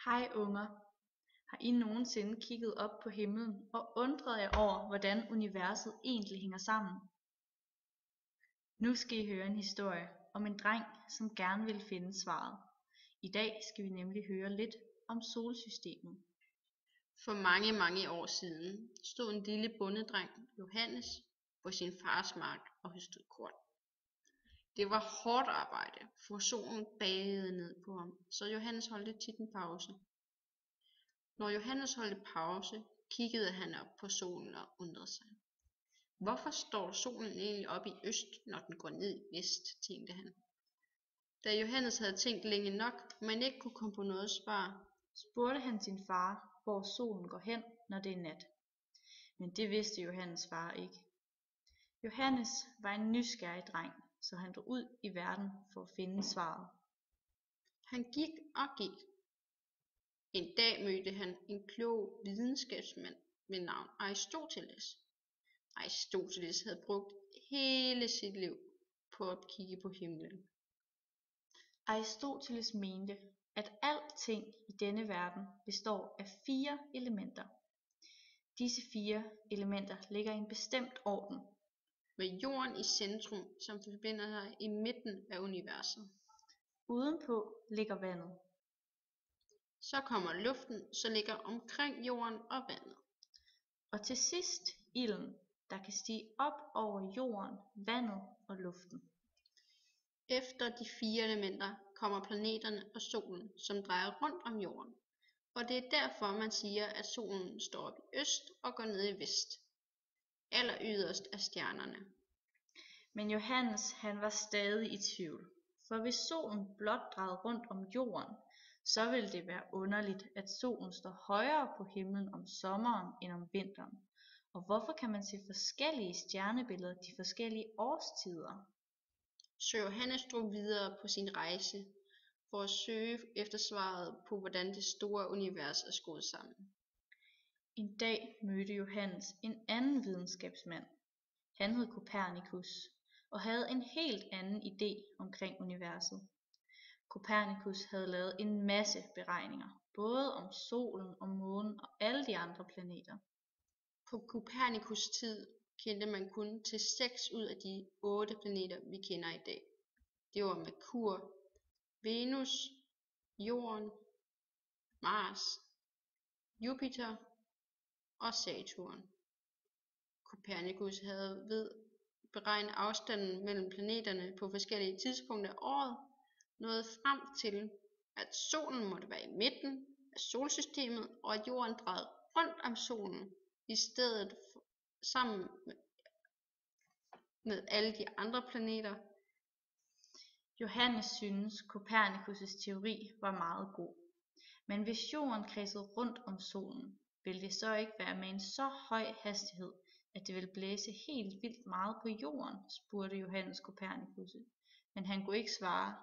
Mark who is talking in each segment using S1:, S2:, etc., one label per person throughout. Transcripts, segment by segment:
S1: Hej unger, har I nogensinde kigget op på himlen og undret jer over, hvordan universet egentlig hænger sammen? Nu skal I høre en historie om en dreng, som gerne vil finde svaret. I dag skal vi nemlig høre lidt om solsystemet.
S2: For mange år siden stod en lille bondedreng, Johannes, på sin fars mark og høstede korn. Det var hårdt arbejde, for solen bagede ned på ham, så Johannes holdt tit en pause. Når Johannes holdt pause, kiggede han op på solen og undrede sig. Hvorfor står solen egentlig op i øst, når den går ned i vest, tænkte han. Da Johannes havde tænkt længe nok, men ikke kunne komme på noget svar,
S1: spurgte han sin far, hvor solen går hen, når det er nat. Men det vidste Johannes far ikke. Johannes var en nysgerrig dreng, så han drog ud i verden for at finde svaret.
S2: Han gik og gik. En dag mødte han en klog videnskabsmand ved navn Aristoteles. Aristoteles havde brugt hele sit liv på at kigge på himlen.
S1: Aristoteles mente, at alting i denne verden består af 4 elementer. Disse 4 elementer ligger i en bestemt orden,
S2: med jorden i centrum, som forbinder sig i midten af universet.
S1: Udenpå ligger vandet.
S2: Så kommer luften, som ligger omkring jorden og vandet.
S1: Og til sidst ilden, der kan stige op over jorden, vandet og luften.
S2: Efter de 4 elementer kommer planeterne og solen, som drejer rundt om jorden. Og det er derfor man siger, at solen står op i øst og går ned i vest. Aller yderst af stjernerne.
S1: Men Johannes, han var stadig i tvivl. For hvis solen blot drejede rundt om jorden, så ville det være underligt, at solen står højere på himlen om sommeren end om vinteren. Og hvorfor kan man se forskellige stjernebilleder de forskellige årstider?
S2: Så Johannes drog videre på sin rejse for at søge efter svaret på, hvordan det store univers er skruet sammen.
S1: En dag mødte Johannes en anden videnskabsmand. Han hed Kopernikus og havde en helt anden idé omkring universet. Kopernikus havde lavet en masse beregninger, både om solen og månen og alle de andre planeter.
S2: På Kopernikus tid kendte man kun til 6 ud af de 8 planeter, vi kender i dag. Det var Merkur, Venus, Jorden, Mars, Jupiter og Saturn. Kopernikus havde ved beregne afstanden mellem planeterne på forskellige tidspunkter af året nået frem til, at solen måtte være i midten af solsystemet, og at jorden drejede rundt om solen i stedet sammen med alle de andre planeter.
S1: Johannes synes Kopernikus' teori var meget god. Men hvis jorden kredsede rundt om solen, ville det så ikke være med en så høj hastighed, at det ville blæse helt vildt meget på jorden, spurgte Johannes Kopernikus. Men han kunne ikke svare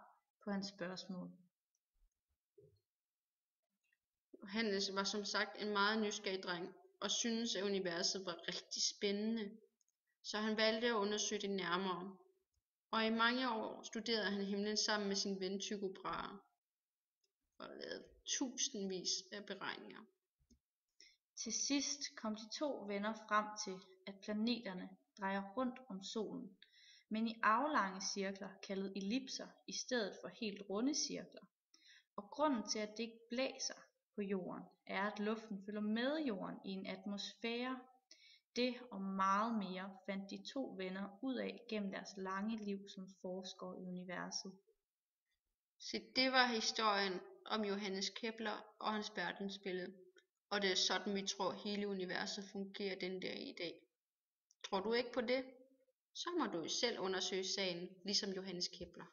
S1: på hans spørgsmål.
S2: Johannes var som sagt en meget nysgerrig dreng og syntes, at universet var rigtig spændende, så han valgte at undersøge det nærmere. Og i mange år studerede han himlen sammen med sin ven Tycho Brahe og lavede tusindvis af beregninger.
S1: Til sidst kom de 2 venner frem til, at planeterne drejer rundt om solen, men i aflange cirkler kaldet ellipser i stedet for helt runde cirkler. Og grunden til, at det ikke blæser på jorden, er, at luften følger med jorden i en atmosfære. Det og meget mere fandt de 2 venner ud af gennem deres lange liv som forskere i universet.
S2: Så det var historien om Johannes Kepler og hans verdensbillede. Og det er sådan, vi tror hele universet fungerer den dag i dag. Tror du ikke på det? Så må du selv undersøge sagen, ligesom Johannes Kepler.